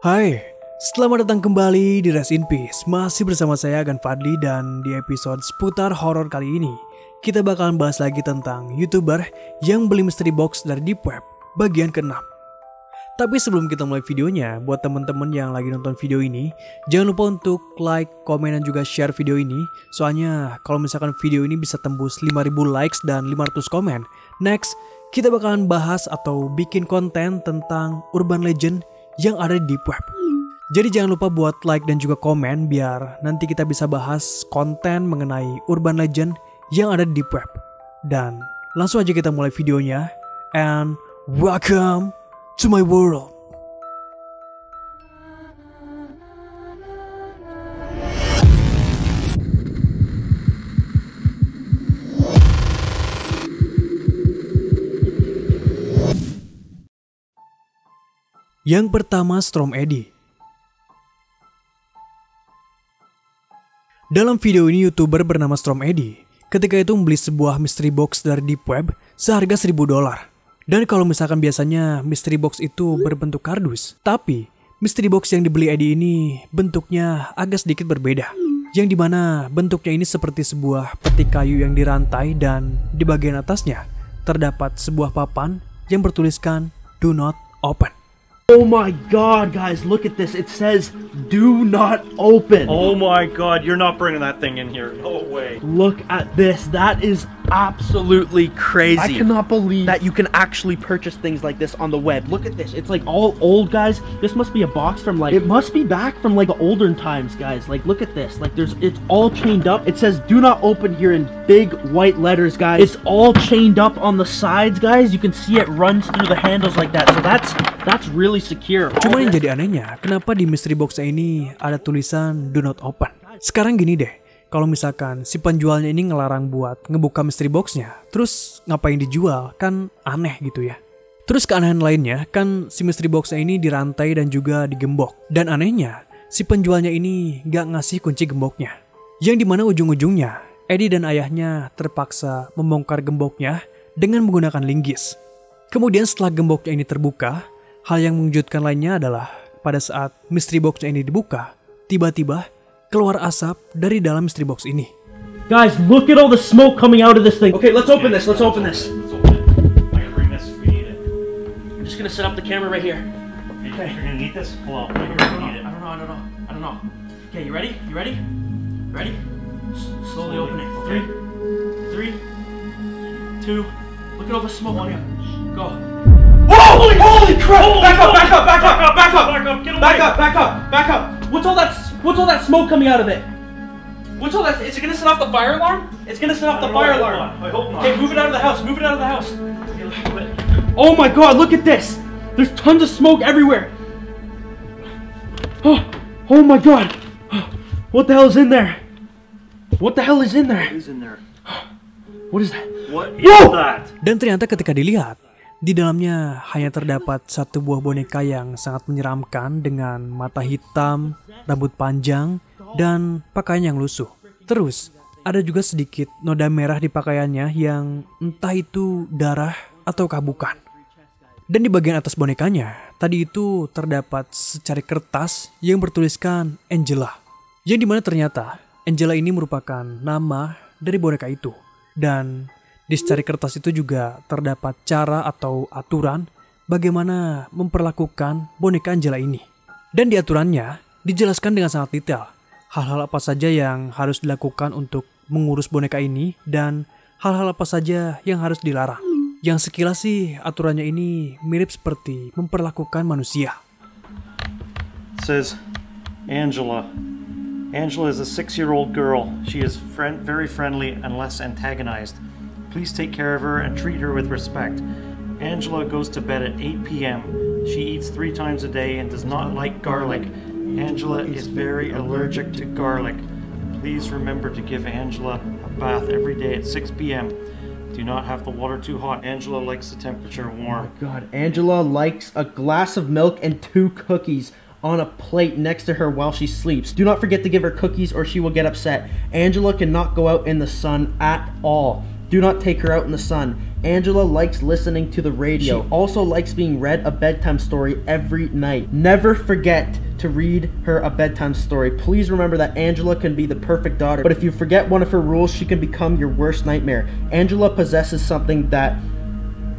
Hai, selamat datang kembali di Rest in Peace. Masih bersama saya Agan Fadli, dan di episode seputar horor kali ini kita bakalan bahas lagi tentang YouTuber yang beli mystery box dari Deep Web bagian ke-6. Tapi sebelum kita mulai videonya, buat teman-teman yang lagi nonton video ini, jangan lupa untuk like, komen, dan juga share video ini. Soalnya kalau misalkan video ini bisa tembus 5.000 likes dan 500 komen, next kita bakalan bahas atau bikin konten tentang urban legend yang ada di Deep Web. Jadi jangan lupa buat like dan juga komen biar nanti kita bisa bahas konten mengenai urban legend yang ada di Deep Web. Dan langsung aja kita mulai videonya. And welcome to my world. Yang pertama, Storm Eddy. Dalam video ini, YouTuber bernama Storm Eddy ketika itu membeli sebuah mystery box dari Deep Web seharga $1.000. Dan kalau misalkan biasanya mystery box itu berbentuk kardus, tapi mystery box yang dibeli Eddy ini bentuknya agak sedikit berbeda. Yang dimana bentuknya ini seperti sebuah peti kayu yang dirantai, dan di bagian atasnya terdapat sebuah papan yang bertuliskan "Do not open". Oh my god, guys, look at this. It says, do not open. Oh my god, you're not bringing that thing in here. No way. Look at this. That is absolutely crazy. I cannot believe that you can actually purchase things like this on the web. Look at this. It's like all old, guys. This must be a box from like, it must be back from like the olden times, guys. Like, look at this. Like, it's all chained up. It says, do not open here in big white letters, guys. It's all chained up on the sides, guys. You can see it runs through the handles like that. So that's really secure. Cuma yang jadi anehnya, kenapa di mystery box ini ada tulisan "Do not open"? Sekarang gini deh, kalau misalkan si penjualnya ini ngelarang buat ngebuka mystery boxnya, terus ngapain dijual? Kan aneh gitu ya. Terus keanehan lainnya, kan si mystery boxnya ini dirantai dan juga digembok. Dan anehnya, si penjualnya ini gak ngasih kunci gemboknya. Yang dimana ujung-ujungnya, Eddy dan ayahnya terpaksa membongkar gemboknya dengan menggunakan linggis. Kemudian setelah gemboknya ini terbuka, hal yang mengejutkan lainnya adalah pada saat mystery box-nya ini dibuka, tiba-tiba keluar asap dari dalam mystery box ini. Guys, look at all the smoke coming out of this thing. Okay, let's open this. Let's open this. Let's open it. I'm gonna bring this if we need it. I'm just gonna set up the camera right here. Okay. You're gonna need this? Hold on. You're I gonna need it. don't know. Okay, you ready? You ready? Ready? Slowly open it. Okay. 3, 2. Look at all the smoke. Go. Holy crap! Holy Back up! Back up! Get away! Back up! What's all that smoke coming out of it? What's all that? Is it gonna set off the fire alarm? It's gonna set off the fire alarm. I hope not. Okay, move it out of the house. Oh my god, look at this! There's tons of smoke everywhere. Oh my god! What the hell is in there? What the hell is in there? What is in there? What is that? What is that? Dan ternyata ketika dilihat, di dalamnya hanya terdapat satu buah boneka yang sangat menyeramkan dengan mata hitam, rambut panjang, dan pakaian yang lusuh. Terus, ada juga sedikit noda merah di pakaiannya yang entah itu darah ataukah bukan. Dan di bagian atas bonekanya, tadi itu terdapat secari kertas yang bertuliskan Angela. Yang dimana ternyata Angela ini merupakan nama dari boneka itu. Dan di secari kertas itu juga terdapat cara atau aturan bagaimana memperlakukan boneka Angela ini. Dan di aturannya dijelaskan dengan sangat detail hal-hal apa saja yang harus dilakukan untuk mengurus boneka ini dan hal-hal apa saja yang harus dilarang. Yang sekilas sih aturannya ini mirip seperti memperlakukan manusia. It says Angela. Angela is a 6-year-old girl. She is very friendly and less antagonized. Please take care of her and treat her with respect. Angela goes to bed at 8 p.m. She eats 3 times a day and does not like garlic. Angela is very allergic to garlic. Please remember to give Angela a bath every day at 6 p.m. Do not have the water too hot. Angela likes the temperature warm. God, Angela likes a glass of milk and 2 cookies on a plate next to her while she sleeps. Do not forget to give her cookies or she will get upset. Angela cannot go out in the sun at all. Do not take her out in the sun. Angela likes listening to the radio. She also likes being read a bedtime story every night. Never forget to read her a bedtime story. Please remember that Angela can be the perfect daughter, but if you forget one of her rules, she can become your worst nightmare. Angela possesses something that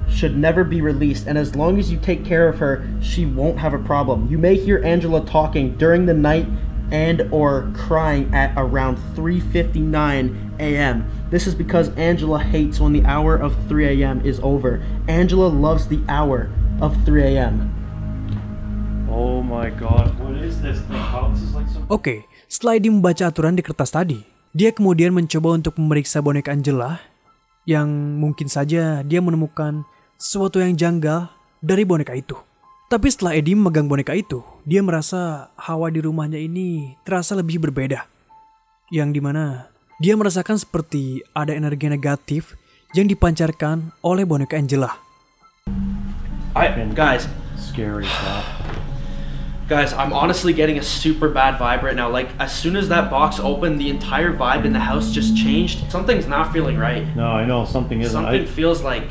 should never be released, and as long as you take care of her, she won't have a problem. You may hear Angela talking during the night and or crying at around 3:59 a.m. This is because Angela hates when the hour of 3 a.m. is over. Angela loves the hour of 3 a.m. Oh my god, what is this thing? How this is like some... Oke, setelah Eddie membaca aturan di kertas tadi, dia kemudian mencoba untuk memeriksa boneka Angela yang mungkin saja dia menemukan sesuatu yang janggal dari boneka itu. Tapi setelah Eddie memegang boneka itu, dia merasa hawa di rumahnya ini terasa lebih berbeda. Yang dimana dia merasakan seperti ada energi negatif yang dipancarkan oleh boneka Angela. Guys, Scary stuff. Guys, I'm honestly getting a super bad vibe right now. Like, as soon as that box opened, the entire vibe in the house just changed. Something's not feeling right. No, I know something isn't. Something feels like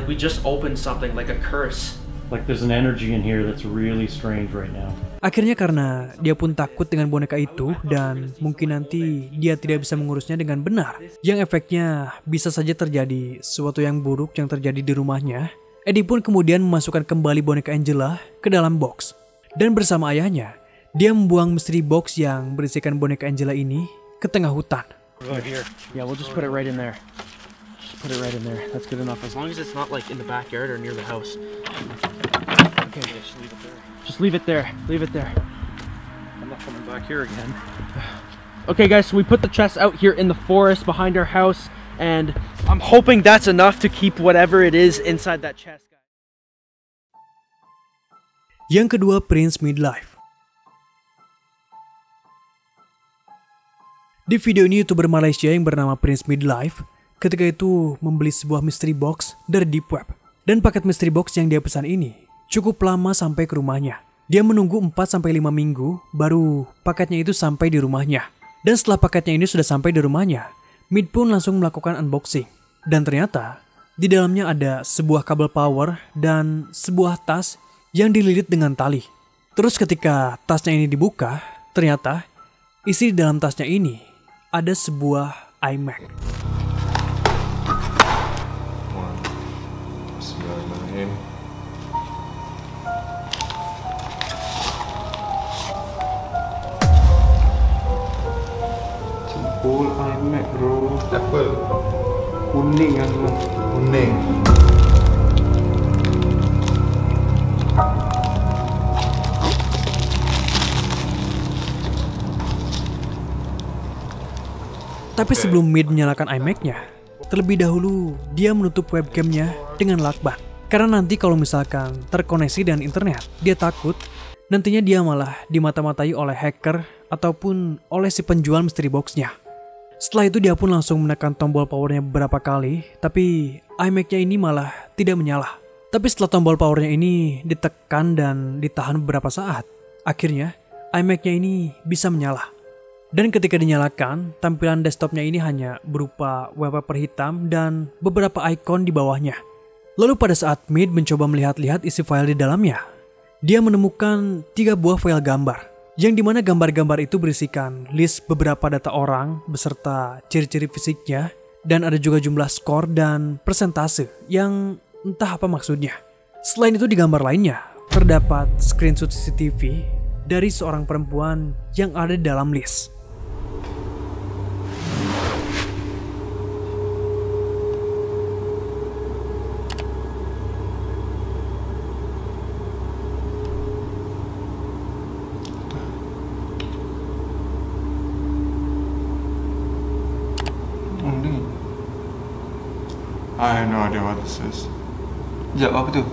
we just opened something, like a curse. Like there's an energy in here that's really strange right now. Akhirnya karena dia pun takut dengan boneka itu dan mungkin nanti dia tidak bisa mengurusnya dengan benar, yang efeknya bisa saja terjadi sesuatu yang buruk yang terjadi di rumahnya, Eddie pun kemudian memasukkan kembali boneka Angela ke dalam box. Dan bersama ayahnya, dia membuang mystery box yang berisikan boneka Angela ini ke tengah hutan. Right here. Yeah, we'll just put it right in there. Just put it right in there. That's good enough. As long as it's not like in the backyard or near the house. Okay, just leave it there. Just leave it there. Leave it there. I'm not coming back here again. Okay, guys, so we put the chest out here in the forest behind our house, and I'm hoping that's enough to keep whatever it is inside that chest. Yang kedua, Prince Midlife. Di video ini, YouTuber Malaysia yang bernama Prince Midlife ketika itu membeli sebuah mystery box dari Deep Web. Dan paket mystery box yang dia pesan ini cukup lama sampai ke rumahnya. Dia menunggu 4-5 minggu baru paketnya itu sampai di rumahnya. Dan setelah paketnya ini sudah sampai di rumahnya, Mid pun langsung melakukan unboxing. Dan ternyata di dalamnya ada sebuah kabel power dan sebuah tas yang dililit dengan tali. Terus ketika tasnya ini dibuka, ternyata isi di dalam tasnya ini ada sebuah iMac. Bismillahirrahmanirrahim. Jempol iMac bro. Apple. Kuning kan bro. Kuning. Tapi sebelum Mid menyalakan iMac-nya, terlebih dahulu dia menutup webcamnya dengan lakban. Karena nanti kalau misalkan terkoneksi dengan internet, dia takut nantinya dia malah dimata-matai oleh hacker ataupun oleh si penjual mystery box-nya. Setelah itu dia pun langsung menekan tombol powernya beberapa kali, tapi iMac-nya ini malah tidak menyala. Tapi setelah tombol powernya ini ditekan dan ditahan beberapa saat, akhirnya iMac-nya ini bisa menyala. Dan ketika dinyalakan, tampilan desktopnya ini hanya berupa wallpaper hitam dan beberapa icon di bawahnya. Lalu pada saat Mid mencoba melihat-lihat isi file di dalamnya, dia menemukan 3 buah file gambar, yang dimana gambar-gambar itu berisikan list beberapa data orang beserta ciri-ciri fisiknya, dan ada juga jumlah skor dan persentase yang entah apa maksudnya. Selain itu di gambar lainnya, terdapat screenshot CCTV dari seorang perempuan yang ada di dalam list. I have no idea what this is. Sekejap, apa tu?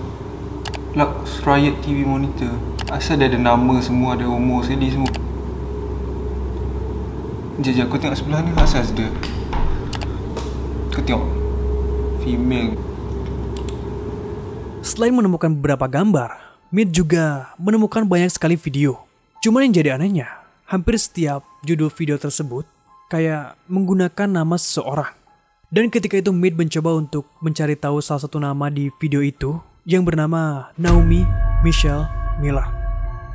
Lux Riot TV Monitor. Asal dia ada nama semua, ada umur CD semua. Sekejap, aku tengok sebelah ni, asal dia? Kau tengok female. Selain menemukan beberapa gambar, Mid juga menemukan banyak sekali video. Cuman yang jadi anehnya, hampir setiap judul video tersebut kayak menggunakan nama seseorang. Dan ketika itu Mead mencoba untuk mencari tahu salah satu nama di video itu yang bernama Naomi Michelle Miller.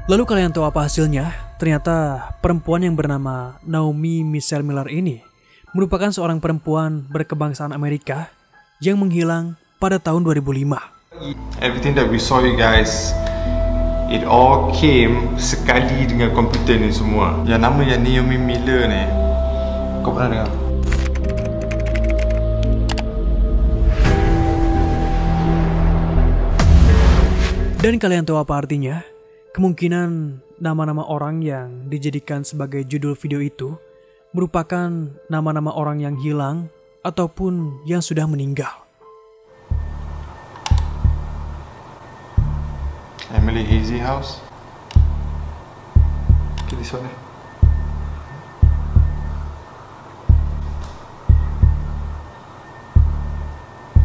Lalu kalian tahu apa hasilnya? Ternyata perempuan yang bernama Naomi Michelle Miller ini merupakan seorang perempuan berkebangsaan Amerika yang menghilang pada tahun 2005. Everything that we saw you guys, it all came sekali dengan komputer ni semua. Yang nama yang Naomi Miller ni, kau pernah dengar? Dan kalian tahu apa artinya? Kemungkinan nama-nama orang yang dijadikan sebagai judul video itu merupakan nama-nama orang yang hilang ataupun yang sudah meninggal. Emily Hazy House. Okay, this one.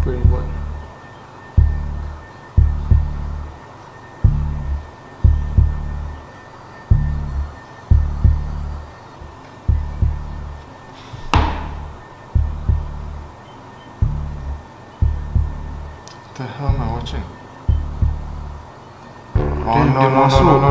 Pretty one. What the hell am I watching? Oh no. Stop.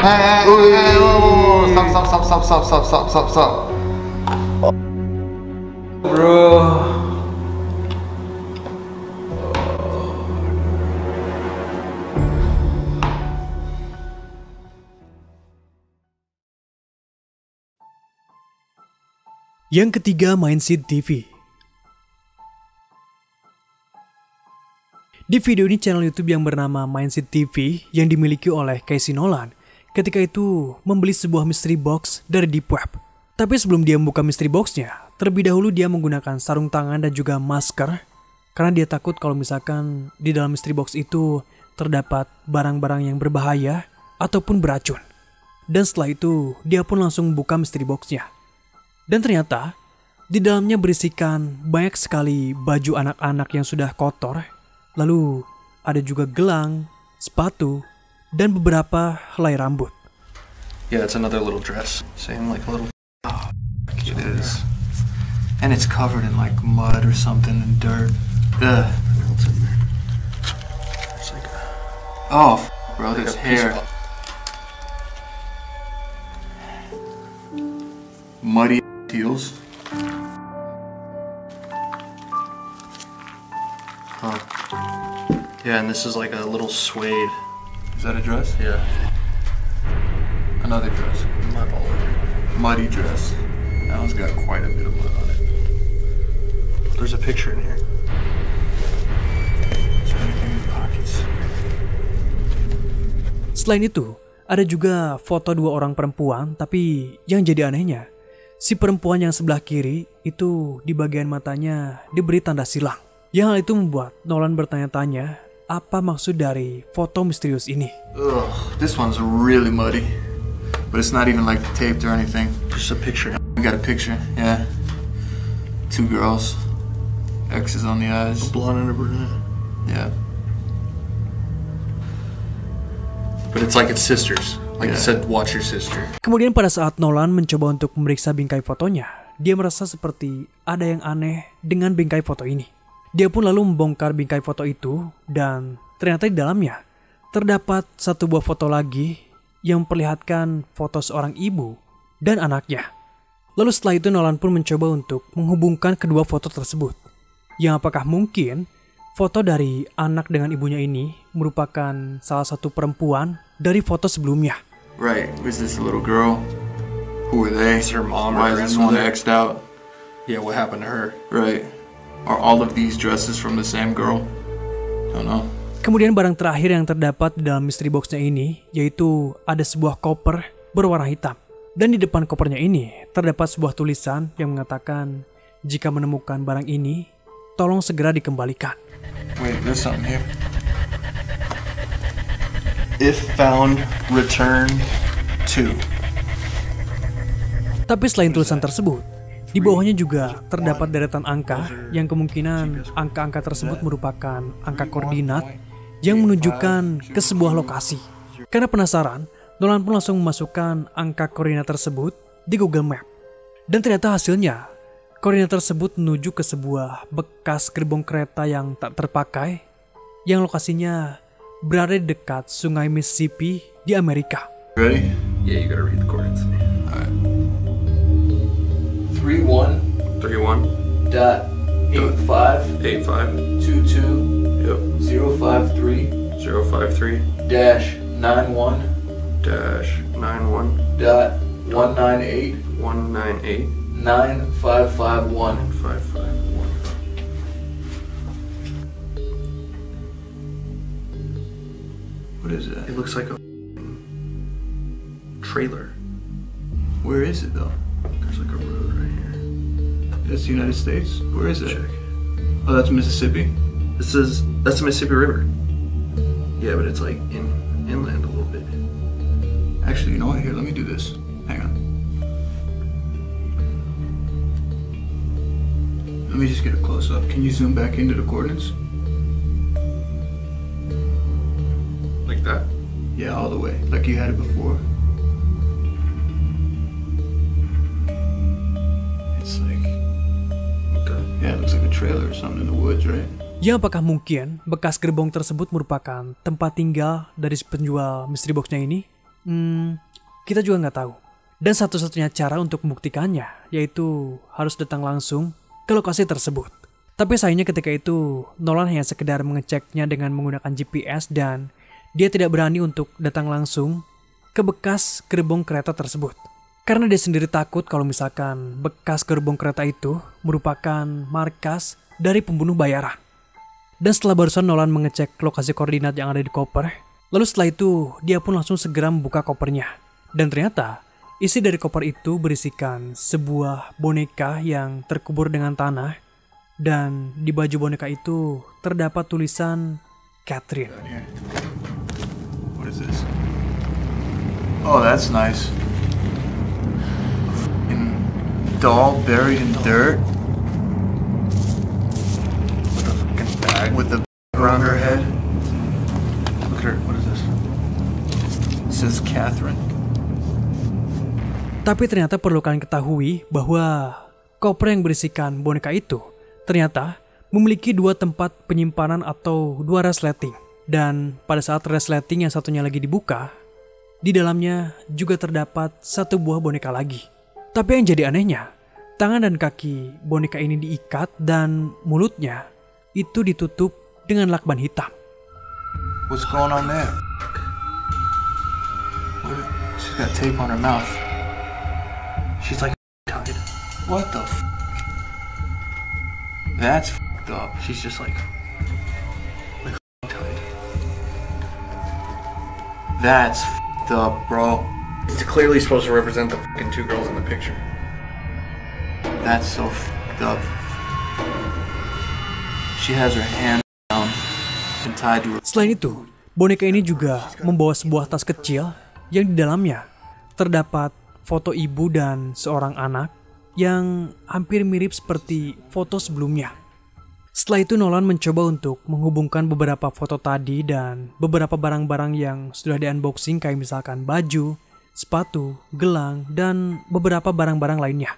Hey, whoa. Stop. Bro. Yang ketiga, Mindseed TV. Di video ini channel YouTube yang bernama Mindseed TV yang dimiliki oleh Casey Nolan ketika itu membeli sebuah mystery box dari Deep Web. Tapi sebelum dia membuka mystery boxnya, terlebih dahulu dia menggunakan sarung tangan dan juga masker karena dia takut kalau misalkan di dalam mystery box itu terdapat barang-barang yang berbahaya ataupun beracun. Dan setelah itu dia pun langsung buka mystery boxnya. Dan ternyata di dalamnya berisikan banyak sekali baju anak-anak yang sudah kotor. Lalu ada juga gelang, sepatu, dan beberapa helai rambut. Yeah, it's another little dress. Same like a little. Oh, it is. And it's covered in like mud or something and dirt. Ugh. What's in there? It's like oh, bro, there's hair. Muddy heels. Huh. Yeah, and this is like a little suede. Is that a dress? Yeah. Another dress. Mud all over. Muddy dress. That one's got quite a bit of mud on it. There's a picture in here. Is there anything in the pockets? Selain itu, ada juga foto dua orang perempuan, tapi yang jadi anehnya, si perempuan yang sebelah kiri itu di bagian matanya diberi tanda silang. Yang hal itu membuat Nolan bertanya-tanya apa maksud dari foto misterius ini. Ugh, this one's really muddy. But it's not even like taped or anything. Just a picture. We got a picture, yeah. Two girls. X's on the eyes. A blonde and a brunette. Yeah. But it's like it's sisters. Like it said, watch your sister. Kemudian pada saat Nolan mencoba untuk memeriksa bingkai fotonya, dia merasa seperti ada yang aneh dengan bingkai foto ini. Dia pun lalu membongkar bingkai foto itu dan ternyata di dalamnya terdapat satu buah foto lagi yang memperlihatkan foto seorang ibu dan anaknya. Lalu setelah itu Nolan pun mencoba untuk menghubungkan kedua foto tersebut. Yang apakah mungkin foto dari anak dengan ibunya ini merupakan salah satu perempuan dari foto sebelumnya. Right, was this a little girl? Who were they? Is her mom? Why is this one X'd out? Yeah, what happened to her? Right. Are all of these dresses from the same girl? Don't know. Kemudian barang terakhir yang terdapat di dalam mystery boxnya ini yaitu ada sebuah koper berwarna hitam. Dan di depan kopernya ini terdapat sebuah tulisan yang mengatakan jika menemukan barang ini, tolong segera dikembalikan. Wait, there's something here. If found, return to. Tapi selain tulisan tersebut, di bawahnya juga terdapat deretan angka yang kemungkinan angka-angka tersebut merupakan angka koordinat yang menunjukkan ke sebuah lokasi. Karena penasaran, Nolan pun langsung memasukkan angka koordinat tersebut di Google Map. Dan ternyata hasilnya, koordinat tersebut menuju ke sebuah bekas gerbong kereta yang tak terpakai, yang lokasinya berada di dekat sungai Mississippi di Amerika. Ready? Yeah, you gotta read the coordinates. Alright. 31 dot 85 22 yep 053 053 dash 91 91 dot 198 198 9551. 551. What is that? It looks like a trailer. Where is it though? There's like a road right here. That's the United States? Where is it? Check. Oh, that's Mississippi? That's the Mississippi River. Yeah, but it's like inland a little bit. Actually, you know what? Here, let me do this. Hang on. Let me just get a close up. Can you zoom back into the coordinates? Like that? Yeah, all the way. Like you had it before. It's like... Okay. Yeah, it looks like a trailer or something in the woods, right? Ya, apakah mungkin bekas gerbong tersebut merupakan tempat tinggal dari penjual mystery boxnya ini? Kita juga nggak tahu. Dan satu-satunya cara untuk membuktikannya yaitu harus datang langsung ke lokasi tersebut. Tapi sayangnya ketika itu Nolan hanya sekedar mengeceknya dengan menggunakan GPS dan dia tidak berani untuk datang langsung ke bekas gerbong kereta tersebut. Karena dia sendiri takut kalau misalkan bekas gerbong kereta itu merupakan markas dari pembunuh bayaran. Dan setelah barusan Nolan mengecek lokasi koordinat yang ada di koper, lalu setelah itu dia pun langsung segera membuka kopernya. Dan ternyata isi dari koper itu berisikan sebuah boneka yang terkubur dengan tanah. Dan di baju boneka itu terdapat tulisan Catherine. What is this? Oh, that's nice. Doll buried in dirt With a fucking bag. with the around her head. Look at her. What is this? It says Catherine. Tapi ternyata perlu kalian ketahui bahwa koper yang berisikan boneka itu ternyata memiliki dua tempat penyimpanan atau dua resleting. Dan pada saat resleting yang satunya lagi dibuka, di dalamnya juga terdapat satu buah boneka lagi. Tapi yang jadi anehnya, tangan dan kaki boneka ini diikat dan mulutnya itu ditutup dengan lakban hitam. What's going on there? She's got tape on her mouth. She's like tied. What the f? That's f***ed up. She's just like tied. That's f***ed up, bro. It's clearly supposed to represent the fucking two girls in the picture. That's so f***ed up. She has her hand down and tied to her. Selain itu, boneka ini juga membawa sebuah tas kecil yang di dalamnya terdapat foto ibu dan seorang anak yang hampir mirip seperti foto sebelumnya. Setelah itu Nolan mencoba untuk menghubungkan beberapa foto tadi dan beberapa barang-barang yang sudah di-unboxing kayak misalkan baju, sepatu, gelang, dan beberapa barang-barang lainnya.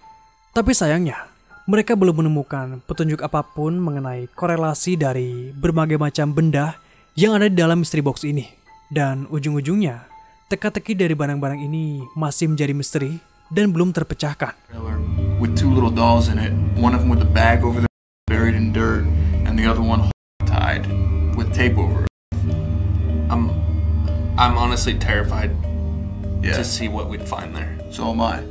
Tapi sayangnya, mereka belum menemukan petunjuk apapun mengenai korelasi dari berbagai macam benda yang ada di dalam mystery box ini. Dan ujung-ujungnya, teka-teki dari barang-barang ini masih menjadi misteri dan belum terpecahkan. With two little dolls in it, one of them with a bag over there buried in dirt, and the other one tied with tape over it. I'm honestly terrified Yeah, to see what we'd find there. so am I.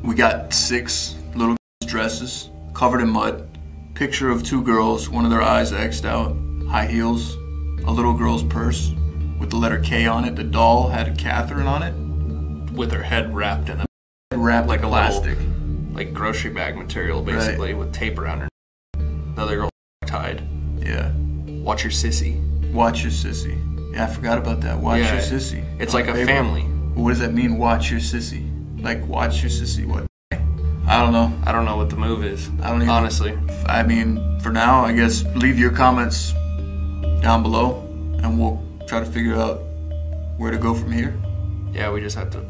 We got 6 little dresses covered in mud, picture of 2 girls, one of their eyes X'd out, high heels, a little girl's purse with the letter K on it. The doll had a Catherine on it, With her head wrapped in a wrapped Like like a plastic. like grocery bag material, basically, with tape around her. Another girl tied. Yeah, Watch your sissy. watch your sissy. Yeah, I forgot about that. Watch Yeah. your sissy. It's like a family. What does that mean, watch your sissy? Like, watch your sissy, what? I don't know. I don't know what the move is. I don't even, honestly. I mean, for now, I guess leave your comments down below and we'll try to figure out where to go from here. Yeah, we just have to,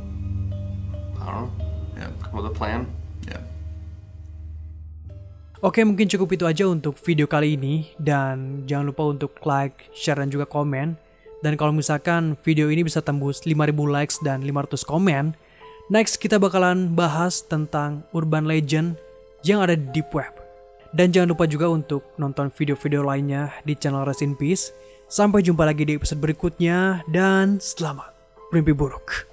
I don't know, Yeah. come with a plan. Yeah. Oke, mungkin cukup itu aja untuk video kali ini. Dan jangan lupa untuk like, share, dan juga komen. Dan kalau misalkan video ini bisa tembus 5.000 likes dan 500 komen, next kita bakalan bahas tentang urban legend yang ada di deep web. Dan jangan lupa juga untuk nonton video-video lainnya di channel Rest in Peace. Sampai jumpa lagi di episode berikutnya dan selamat bermimpi buruk.